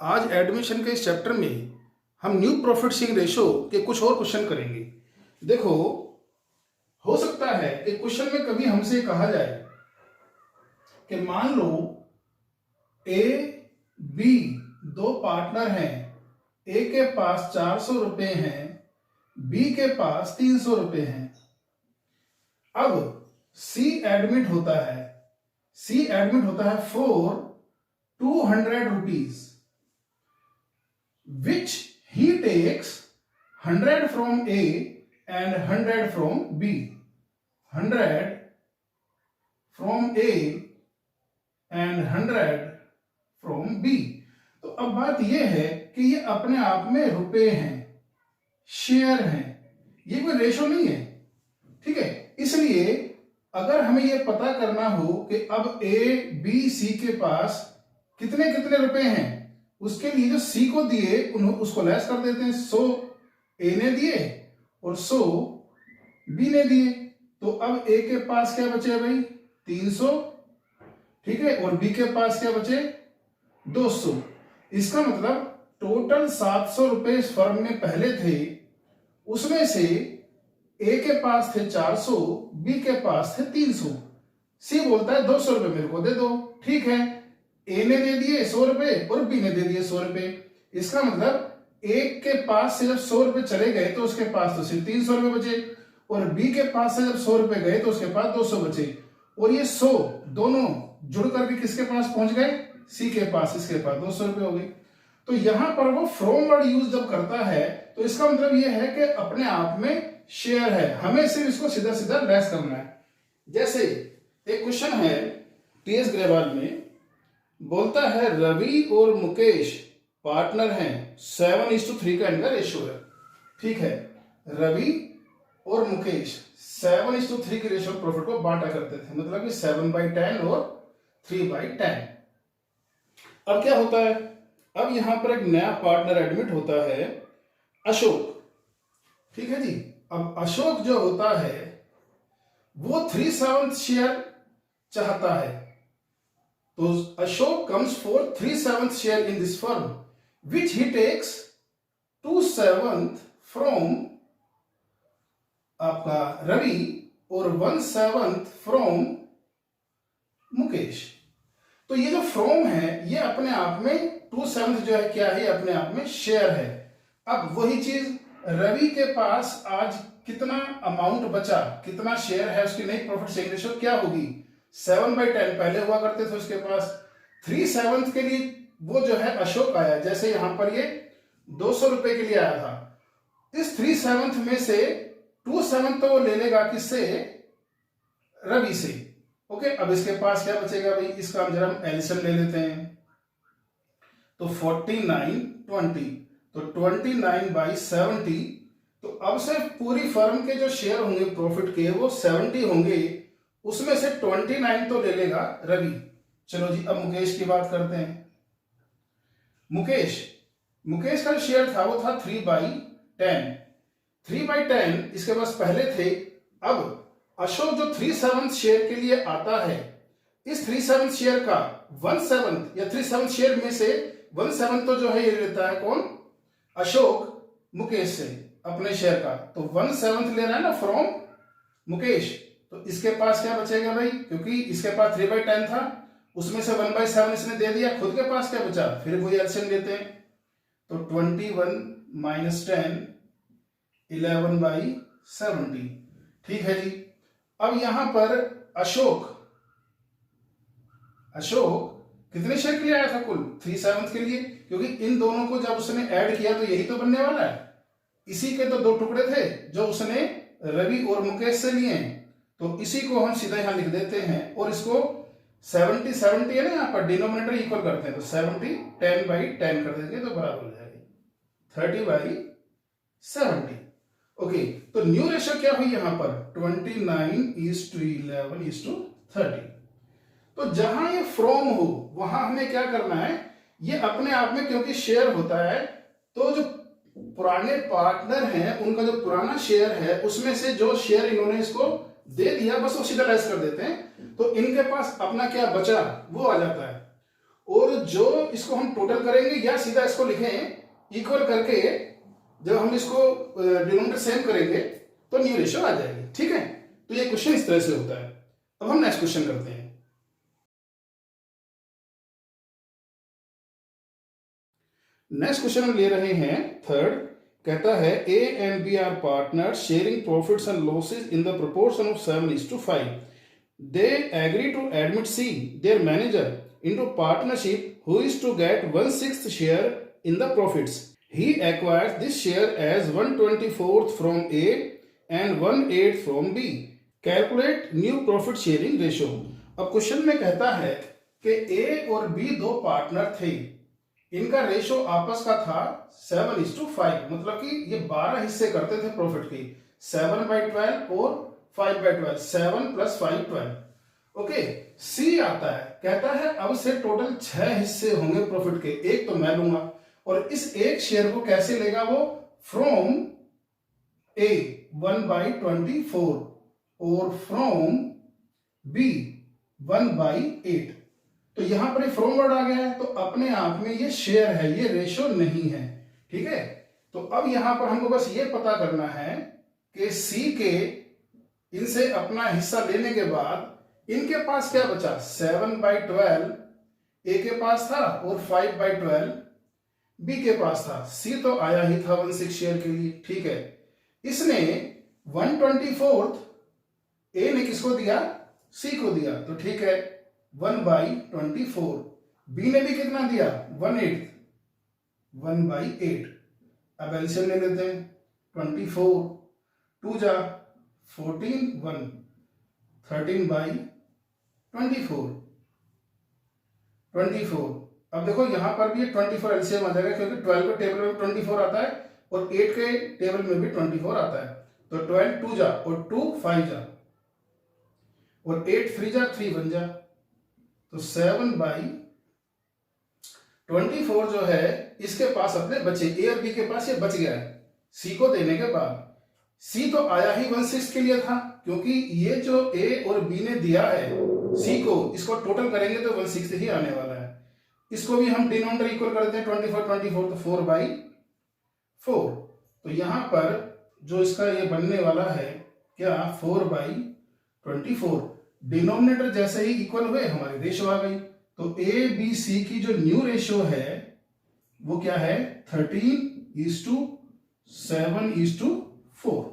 आज एडमिशन के इस चैप्टर में हम न्यू प्रॉफिट शेयरिंग रेशो के कुछ और क्वेश्चन करेंगे। देखो, हो सकता है कि क्वेश्चन में कभी हमसे कहा जाए कि मान लो ए बी दो पार्टनर हैं, ए के पास 400 रुपए हैं, बी के पास 300 रुपए हैं। अब सी एडमिट होता है for 200 rupees which he takes 100 from A and 100 from B. 100 from A and 100 from B. तो अब बात यह है कि ये अपने आप में रुपए हैं, शेयर हैं, ये कोई रेशो नहीं है, ठीक है। इसलिए अगर हमें ये पता करना हो कि अब A, B, C के पास कितने कितने रुपए हैं, उसके लिए जो सी को दिए उसको लेस कर देते हैं। 100 ए ने दिए और 100 बी ने दिए, तो अब ए के पास क्या बचे भाई 300, ठीक है, और बी के पास क्या बचे 200। इसका मतलब टोटल 700 रुपए इस फर्म में पहले थे, उसमें से ए के पास थे 400, बी के पास थे 300। सी बोलता है 200 रुपए मेरे को दे दो, ठीक है। ए ने दे दिए 100 रुपए और बी ने दे दिए 100 रुपए। इसका मतलब एक के पास से जब 100 रुपए चले गए तो उसके पास तो सिर्फ 300 रुपए बचे, और बी के पास से जब 100 रुपए गए तो उसके पास 200 बचे, और ये 100 दोनों जुड़ करके किसके पास पहुंच गए, सी के पास, इसके पास 200 रुपए हो गए। तो यहां पर वो फ्रॉम वर्ड यूज जब करता है तो इसका मतलब ये है कि अपने आप में शेयर है, हमें सिर्फ इसको सीधा सीधा लेस करना है। जैसे एक क्वेश्चन है टीएस ग्रेवाल में, बोलता है रवि और मुकेश पार्टनर हैं, 7:3 का इनका रेशियो है, ठीक है। रवि और मुकेश 7:3 के रेशियो प्रॉफिट को बांटा करते थे, मतलब कि 7/10 और 3/10। अब क्या होता है, अब यहां पर एक नया पार्टनर एडमिट होता है अशोक, ठीक है जी। अब अशोक जो होता है वो 3/7 शेयर चाहता है, तो Ashok comes for 3/7 share in this firm, which he takes 2/7 from आपका रवि और 1/7 from मुकेश। तो ये जो फ्रॉम है ये अपने आप में 2/7 जो है क्या है, अपने आप में शेयर है। अब वही चीज रवि के पास आज कितना अमाउंट बचा, कितना शेयर है, उसकी नई प्रॉफिट शेयरिंग रेशियो क्या होगी, 7/10 पहले हुआ करते थे उसके पास। 3/7 के लिए वो जो है अशोक आया, जैसे यहां पर ये 200 रुपए के लिए आया था, इस 3/7 में से 2/7 तो वो ले लेगा किससे, रवि से, ओके। अब इसके पास क्या बचेगा भाई, इसका जरा हम एलसीएम ले लेते हैं, तो 49/20, तो 29/70। तो अब से पूरी फर्म के जो शेयर होंगे प्रॉफिट के वो 70 होंगे, उसमें से 29 तो ले लेगा रवि। चलो जी, अब मुकेश की बात करते हैं। मुकेश का शेयर था वो था 3/10, 3/10 इसके पास पहले थे। अब अशोक जो 3/7 शेयर के लिए आता है, इस 3/7 शेयर का 1/7 या 3/7 शेयर में से 1/7 तो जो है ये लेता है कौन, अशोक मुकेश से अपने शेयर का, तो 1/7 ले रहा है ना फ्रॉम मुकेश। तो इसके पास क्या बचेगा भाई, क्योंकि इसके पास 3/10 था, उसमें से 1/7 इसने दे दिया, खुद के पास क्या बचा, फिर वही एलसीएम लेते हैं, तो 21 - 10 11/70, ठीक है जी। अब यहां पर अशोक कितने शेयर के लिए आया था, कुल 3/7 के लिए, क्योंकि इन दोनों को जब उसने ऐड किया तो यही तो बनने वाला है। इसी के तो 2 टुकड़े थे जो उसने रवि और मुकेश से लिए, तो इसी को हम सीधा यहां लिख देते हैं, और इसको 70 है ना, यहाँ पर डिनोमिनेटर इक्वल करते हैं, तो 70 10/10 कर देंगे तो बराबर हो जाएगी 30/70। ओके, तो न्यू रेशियो क्या हुई यहां पर 29:11:30। तो जहां ये फ्रॉम हो वहां हमें क्या करना है, ये अपने आप में क्योंकि शेयर होता है, तो जो पुराने पार्टनर हैं उनका जो पुराना शेयर है उसमें से जो शेयर इन्होंने इसको दे दिया बस वो सीधा लेस कर देते हैं, तो इनके पास अपना क्या बचा वो आ जाता है। और जो इसको हम टोटल करेंगे या सीधा इसको लिखें इक्वल करके, जब हम इसको डिनोमिनेटर सेम करेंगे तो न्यू रेशियो आ जाएगी। ठीक है, तो ये क्वेश्चन इस तरह से होता है। अब हम नेक्स्ट क्वेश्चन करते हैं। नेक्स्ट क्वेश्चन हम ले रहे हैं थर्ड। कहता है A and B are partner sharing profits and losses in the proportion of 7:5। They agree to admit C their manager into partnership who is to get 1/6 share in the profits. He acquires this share as 1/24 from A and 1/8 from B. Calculate new profit sharing ratio. अब question में कहता है कि A और B दो partner थे, इनका ratio आपस का था 7:5, मतलब कि ये 12 हिस्से करते थे प्रॉफिट की, 7/12 और 5/12, 7 + 5 12। ओके, सी आता है, कहता है अब से टोटल 6 हिस्से होंगे प्रॉफिट के, एक तो मैं लूंगा, और इस एक शेयर को कैसे लेगा वो, फ्रॉम ए 1/24 और फ्रॉम बी 1/8। तो यहां पर फ्रॉम वर्ड आ गया है, तो अपने आप में ये शेयर है, ये रेशो नहीं है। ठीक है, तो अब यहां पर हमको बस ये पता करना है कि सी के इनसे अपना हिस्सा लेने के बाद इनके पास क्या बचा, 7/12 ए के पास था और 5/12 बी के पास था। सी तो आया ही था 1/6 शेयर के लिए। ठीक है, इसने 1/24 ए ने किसको दिया, सी को दिया, तो ठीक है 1/24। बी ने भी कितना दिया, 1/8, 1/8। अब एलसीएम ले लेते हैं, 24 2 जा 14, 1 13/24। अब देखो यहां पर भी 24 एलसीएम आ जाएगा, क्योंकि 12 के टेबल में 24 आता है और 8 के टेबल में भी 24 आता है। तो 12 2 जा और 2 5 जा और 8 3 जा 3 1 जा, तो 7/24 जो है इसके पास अपने बचे, ए और बी के पास ये बच गया है सी को देने के बाद। सी तो आया ही 1/6 के लिए था, क्योंकि ये जो ए और बी ने दिया है सी को, इसको टोटल करेंगे तो 1/6 ही आने वाला है। इसको भी हम डिनोमिनेटर इक्वल कर देते हैं, 24 तो 4/4। तो यहां पर जो इसका ये बनने वाला है क्या, 4/24। डिनोमिनेटर जैसे ही इक्वल हुए हमारी रेशो आ गई। तो ए बी सी की जो न्यू रेशो है वो क्या है, 13:7:4।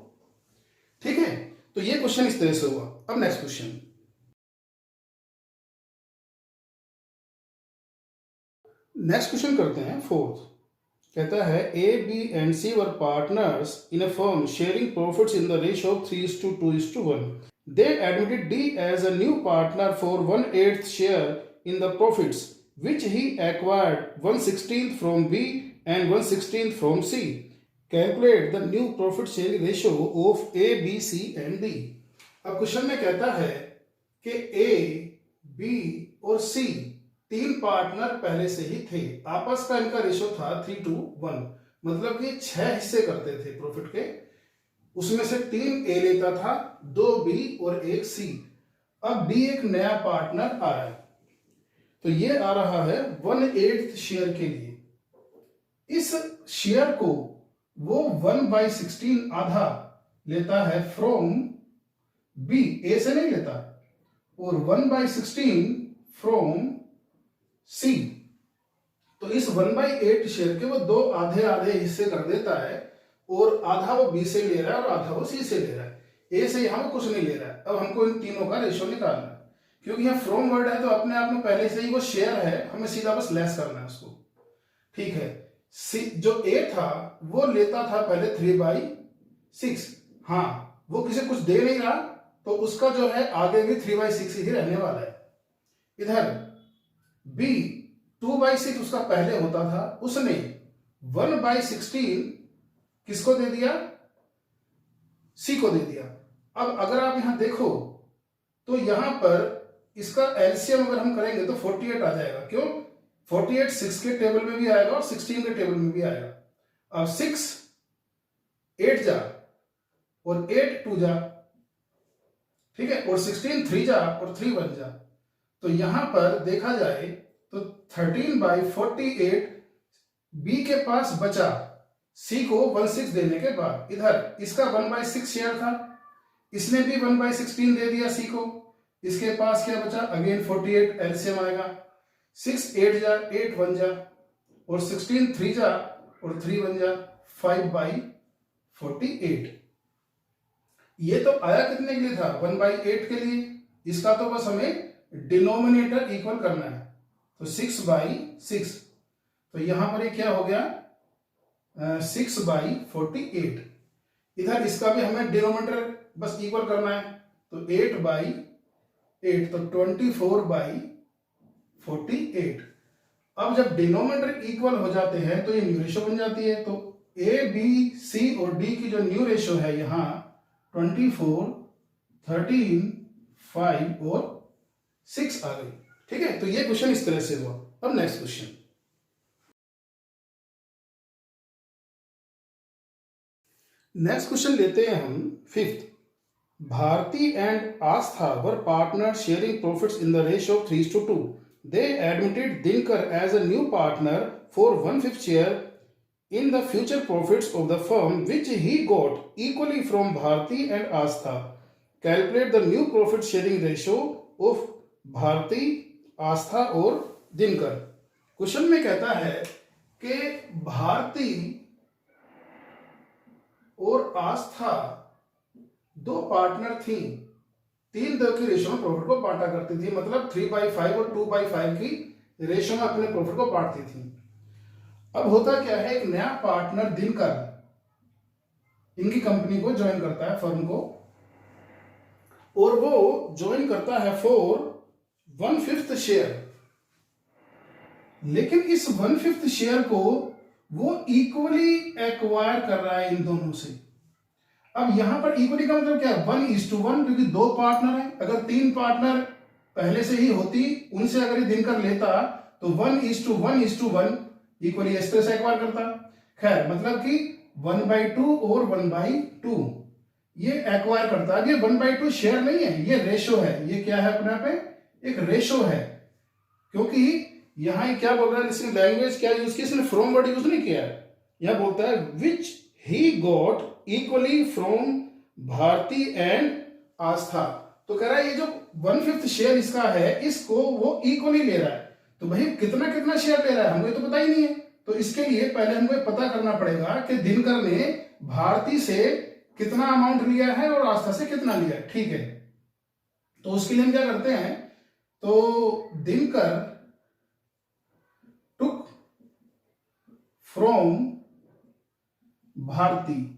ठीक है, तो ये क्वेश्चन इस तरह से हुआ। अब नेक्स्ट क्वेश्चन, करते हैं फोर्थ। कहता है A B and C were partners in a firm sharing profits in the ratio of 3:2:1। They admitted D as a new partner for 1/8 share in the profits which he acquired 1/16 from B and 1/16 from C. Calculate the new profit sharing ratio of A, B, C and D. अब question में कहता है कि A, B और C तीन partner पहले से ही थे, आपस का इनका रेशो था 3:1, मतलब कि 6 हिस्से करते थे प्रॉफिट के, उसमें से 3 A लेता था, 2 B और 1 C। अब B एक नया पार्टनर आ रहा है, तो ये आ रहा है 1/8 शेयर के लिए। इस शेयर को वो 1/16 आधा लेता है फ्रॉम बी, ए से नहीं लेता, और 1/16 फ्रॉम सी। तो इस 1/8 शेयर के वो दो आधे आधे हिस्से कर देता है, और आधा वो बी से ले रहा है और आधा वो सी से ले रहा है। ए से यहां वो कुछ नहीं ले रहा है। अब हमको इन तीनों का रेशो निकालना है, क्योंकि यहाँ फ्रॉम वर्ड है तो अपने आप में पहले से ही वो शेयर है, हमें सीधा बस लेस करना है उसको। ठीक है, जो ए था वो लेता था पहले 3/6, हाँ वो किसी कुछ दे नहीं रहा, तो उसका जो है आगे भी 3/6 ही रहने वाला है। इधर बी 2/6 उसका पहले होता था, उसने 1/16 किसको दे दिया, सी को दे दिया। अब अगर आप यहां देखो तो यहां पर इसका एलसीएम अगर हम करेंगे तो 48 आ जाएगा। क्यों, 48 6 के टेबल में भी आएगा और 16 के टेबल में भी आएगा। अब 6 8 जा और 8 2 जा, ठीक है, और 16 3 जा और 3 1 जा। तो यहां पर देखा जाए तो 13/48 बी के पास बचा सी को 1/6 देने के बाद। इधर इसका 1/6 शेयर था, इसने भी 1/16 दे दिया सी को, इसके पास क्या बचा, अगेन 48 एलसीएम आएगा, 6 8 जा 8 1 जा और 16 3 जा और 3 1 जा 5/48। ये तो आया कितने के लिए था, 1/8 के लिए। इसका तो बस हमें डिनोमिनेटर इक्वल करना है, तो 6/6। तो यहां पर ये क्या हो गया, 6/48। इधर इसका भी हमें डिनोमिनेटर बस इक्वल करना है, तो 8/8, तो 24/48। अब जब डिनोमिनेटर इक्वल हो जाते हैं तो ये न्यू रेशो बन जाती है। तो ए बी सी और डी की जो न्यू रेशो है यहां 24 13 5 और 6 आ गई। ठीक है, तो ये क्वेश्चन इस तरह से हुआ। अब नेक्स्ट क्वेश्चन, लेते हैं हम 5th। Bharti and Aastha were partner sharing profits in the ratio of 3:2. They admitted Dinkar as a new partner for 1/5 share in the future profits of the firm, which he got equally from Bharti and Astha. Calculate the new profit sharing ratio of Bharti, Astha और Dinkar. Question में कहता है कि भारती और आस्था दो partner थी, 3:2 की ratio में प्रॉफिट को बांटा करती थी, मतलब 3/5 और 2/5 की रेशो में अपने प्रॉफिट को बांटती थी। अब होता क्या है, एक नया पार्टनर दिनकर इनकी कंपनी को ज्वाइन करता है, फर्म को, और वो ज्वाइन करता है फॉर 1/5 शेयर। लेकिन इस 1/5 शेयर को वो इक्वली एक्वायर कर रहा है इन दोनों से। अब यहां पर इक्वली का मतलब क्या है, 1:1, क्योंकि दो पार्टनर हैं। अगर 3 पार्टनर पहले से ही होती, उनसे अगर ये दिनकर लेता तो 1:1 इक्वली इस तरह से एक्वायर करता। खैर, मतलब कि 1/2 और 1/2 ये एक्वायर करता है। ये 1/2 शेयर नहीं है, ये रेशो है। ये क्या है, अपने आप में एक रेशो है, क्योंकि यहां ये क्या बोल रहा है, इसने लैंग्वेज क्या यूज की, इसने फ्रॉम वर्ड यूज नहीं किया है। यह बोलता है which he got equally from Bharati and Aastha. तो कह रहा है ये जो 1/5 शेयर इसका है, इसको वो इक्वली ले रहा है। तो भाई कितना कितना शेयर ले रहा है, हमको ये तो पता ही नहीं है। तो इसके लिए पहले हमको पता करना पड़ेगा कि दिनकर ने भारती से कितना अमाउंट लिया है और आस्था से कितना लिया है। ठीक है, तो उसके लिए हम क्या करते हैं, तो दिनकर टुक फ्रॉम भारती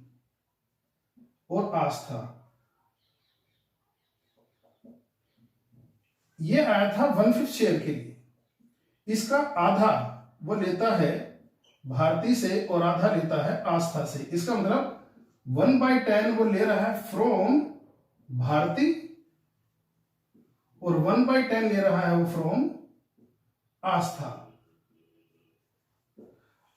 और आस्था, ये आया था 1/5 शेयर के लिए। इसका आधा वो लेता है भारती से और आधा लेता है आस्था से। इसका मतलब 1/10 वो ले रहा है फ्रॉम भारती और 1/10 ले रहा है वो फ्रॉम आस्था।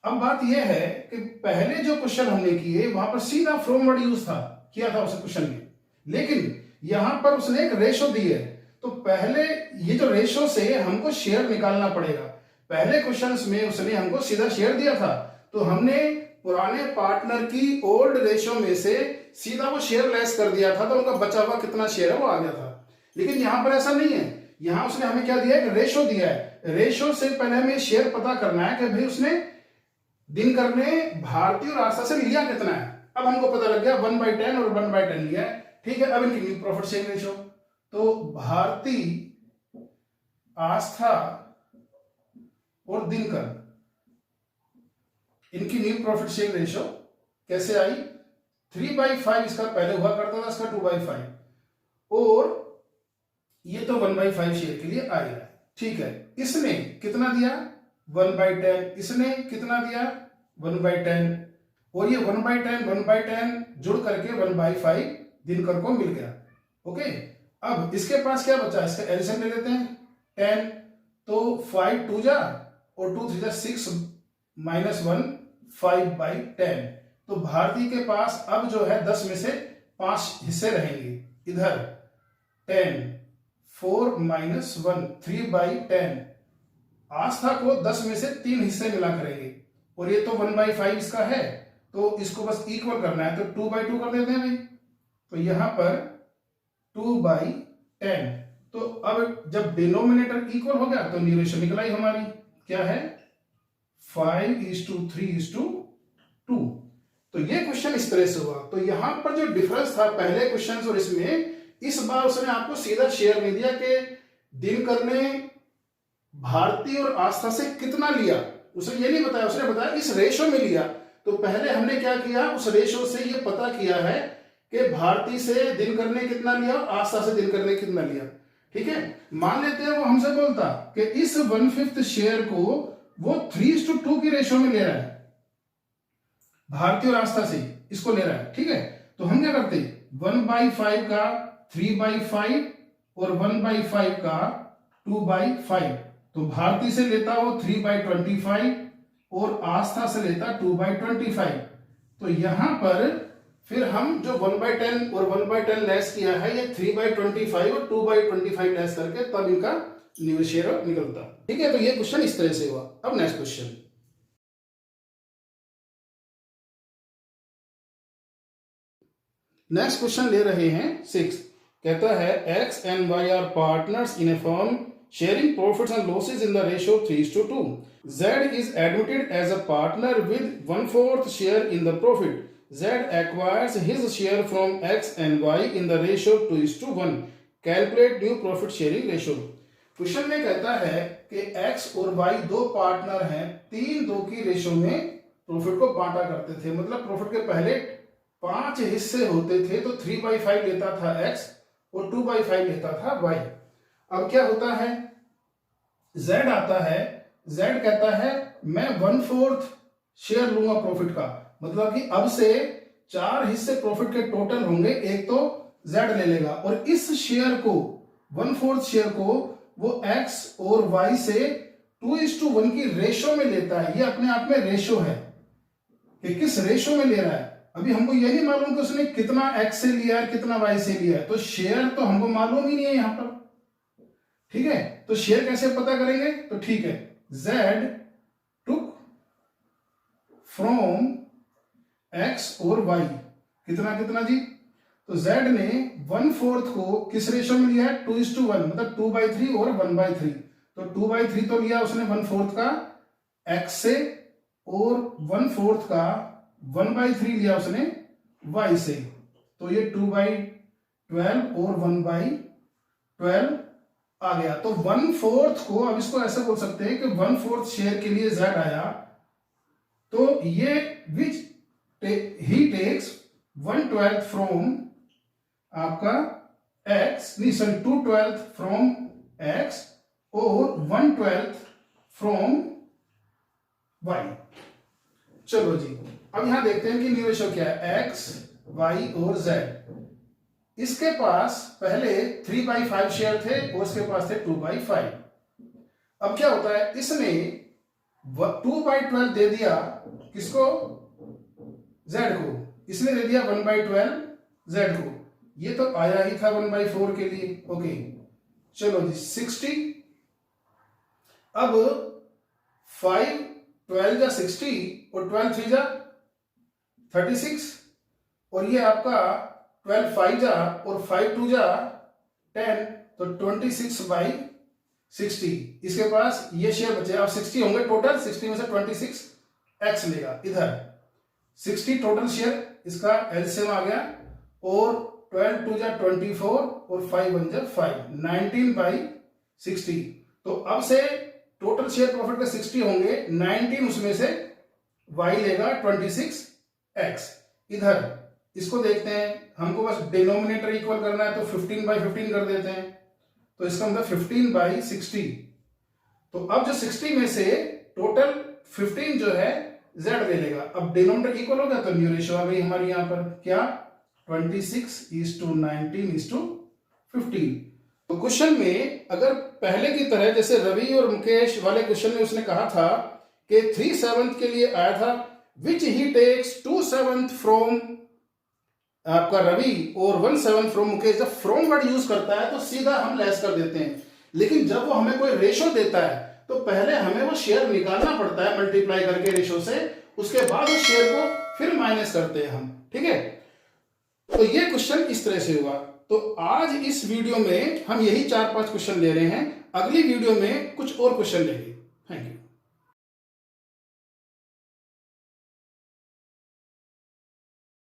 अब बात यह है कि पहले जो क्वेश्चन हमने किए वहां पर सीधा फ्रॉम वर्ड यूज किया था उस क्वेश्चन में, लेकिन यहां पर उसने एक रेशो दी है। तो पहले ये जो रेशो से हमको शेयर निकालना पड़ेगा। पहले क्वेश्चंस में उसने हमको सीधा शेयर दिया था, तो हमने पुराने पार्टनर की ओल्ड रेशो में से सीधा वो शेयर लेस कर दिया था, तो उनका बचा हुआ कितना शेयर है वो आ गया था। लेकिन यहां पर ऐसा नहीं है, यहां उसने हमें क्या दिया है, रेशो दिया है। रेशो से पहले हमें शेयर पता करना है कि भाई उसने दिनकर ने भारती और आस्था से लिया कितना है। अब हमको पता लग गया 1/10 और 1/10 लिया है। ठीक है, अब इनकी न्यू प्रॉफिट शेयरिंग रेशो, तो भारती, आस्था और दिनकर, इनकी न्यू प्रॉफिट शेयरिंग रेशो कैसे आई, 3/5 इसका पहले हुआ करता था, इसका 2/5, और ये तो 1/5 शेयर के लिए आएगा। ठीक है, इसने कितना दिया, 1/10, इसने कितना दिया, 1/10, और ये 1/10 जुड़ करके 1/5 दिनकर को मिल गया। ओके, अब इसके पास क्या बचा, इसका एलसीएम ले लेते हैं 10, तो 5 2 जा और 2 3 जा 6 -1 5/10। तो भारती के पास अब जो है 10 में से 5 हिस्से रहेंगे। इधर 10, 4 - 1 3/10, आस्था को 10 में से 3 हिस्से मिला करेंगे, और ये तो 1/5 इसका है, तो इसको बस इक्वल करना है, तो 2/2 कर देते हैं भाई। तो यहां पर 2/10। तो अब जब डिनोमिनेटर इक्वल हो गया तो न्यूमरेटर निकल आई हमारी, क्या है 5:3:2। तो ये क्वेश्चन इस तरह से हुआ। तो यहां पर जो डिफरेंस था पहले क्वेश्चन और इसमें, इस बार उसने आपको सीधा शेयर नहीं दिया कि दिनकर ने भारती और आस्था से कितना लिया, उसने ये नहीं बताया, उसने बताया इस रेशो में लिया। तो पहले हमने क्या किया, उस रेशो से ये पता किया है कि भारती से दिनकर ने कितना लिया और आस्था से दिनकर ने कितना लिया। ठीक है, मान लेते हैं वो हमसे बोलता कि इस 1/5 शेयर को वो 3:2 की रेशो में ले रहा है, भारती और आस्था से इसको ले रहा है। ठीक है, तो हम क्या करते, 1/5 का 3/5 और 1/5 का 2/5। तो भारती से लेता वो 3/25 और आस्था से लेता 2/25। तो यहां पर फिर हम जो 1/10 और 1/10 लेस किया है, ये 3/25 और 2/25 लेस करके तब इनका न्यूमरेटर निकलता। ठीक है, तो ये क्वेश्चन इस तरह से हुआ। अब नेक्स्ट क्वेश्चन, नेक्स्ट क्वेश्चन ले रहे हैं 6। कहता है x and y are partners in a firm sharing profits and losses in the ratio 3:2. Z is admitted as a partner with 1/4 share in the profit. Z acquires his share from X and Y in the ratio 2:1. Calculate new profit sharing ratio. Question में कहता है कि X और Y दो partner हैं, 3:2 की ratio में profit को बांटा करते थे। मतलब प्रॉफिट के पहले 5 हिस्से होते थे, तो 3/5 लेता था X और 2/5 लेता था Y। अब क्या होता है, Z आता है, Z कहता है मैं 1/4 शेयर लूंगा प्रॉफिट का। मतलब कि अब से 4 हिस्से प्रॉफिट के टोटल होंगे, एक तो Z ले लेगा, और इस शेयर को 1/4 शेयर को वो X और Y से 2:1 की रेशो में लेता है। ये अपने आप में रेशो है कि किस रेशो में ले रहा है। अभी हमको ये नहीं मालूम कि उसने कितना X से लिया है कितना Y से लिया है, तो शेयर तो हमको मालूम ही नहीं है यहां पर। ठीक है, तो शेयर कैसे पता करेंगे, तो ठीक है, Z टुक फ्रॉम X और Y कितना कितना जी, तो Z ने 1/4 को किस रेशो में लिया है, 2:1, मतलब 2/3 और 1/3। तो 2/3 तो लिया उसने 1/4 का X से, और 1/4 का 1/3 लिया उसने Y से। तो ये 2/12 और 1/12 आ गया। तो 1/4 को, अब इसको ऐसे बोल सकते हैं कि 1/4 शेयर के लिए Z आया, तो ये विच ही टेक्स 1/12 फ्रॉम आपका X, नहीं सॉरी 2/12 फ्रॉम X और 1/12 फ्रॉम Y। चलो जी, अब यहां देखते हैं कि न्यूमरेटर क्या है, X, Y और Z। इसके पास पहले 3/5 शेयर थे और इसके पास थे 2/5। अब क्या होता है, इसने 2/12 दे दिया किसको, Z को, इसने दे दिया 1/12 Z को। ये तो आया ही था 1/4 के लिए। ओके, चलो जी 60। अब 5 12 जा 60 और 12 3 जा 36, और ये आपका 12 5 जा और 5 2 जा 10, तो 26/60। इसके पास ये शेयर बचे, अब 60 होंगे टोटल, 60 में से 26 X लेगा इधर, 60 टोटल शेयर, इसका एलसीएम आ गया, और 12 2 जा 24 और 5 1 जा 5, 19/60। तो अब से टोटल शेयर प्रॉफिट के 60 होंगे, 19 उसमें से Y लेगा 26X। इधर इसको देखते हैं, हमको बस डिनोमिनेटर इक्वल करना है, तो 15/15 कर देते हैं, तो इसका मतलब 15/60। तो अब जो 60 में से टोटल 15 जो है Z ले लेगा। अब डिनोमिनेटर इक्वल होगा तो न्यू रेशियो आ गई हमारी यहां पर, क्या 26:19:15। तो क्वेश्चन में अगर पहले की तरह जैसे रवि और मुकेश वाले क्वेश्चन में उसने कहा था कि 3/7 के लिए आया था विच ही टेक्स 2/7 फ्रॉम आपका रवि और 1/7 फ्रॉम मुकेश। जब फ्रॉम वर्ड यूज करता है तो सीधा हम लेस कर देते हैं, लेकिन जब वो हमें कोई रेशो देता है तो पहले हमें वो शेयर निकालना पड़ता है मल्टीप्लाई करके रेशो से, उसके बाद उस शेयर को फिर माइनस करते हैं हम, ठीक है। तो ये क्वेश्चन इस तरह से हुआ। तो आज इस वीडियो में हम यही 4-5 क्वेश्चन ले रहे हैं, अगली वीडियो में कुछ और क्वेश्चन लेंगे। Thank you.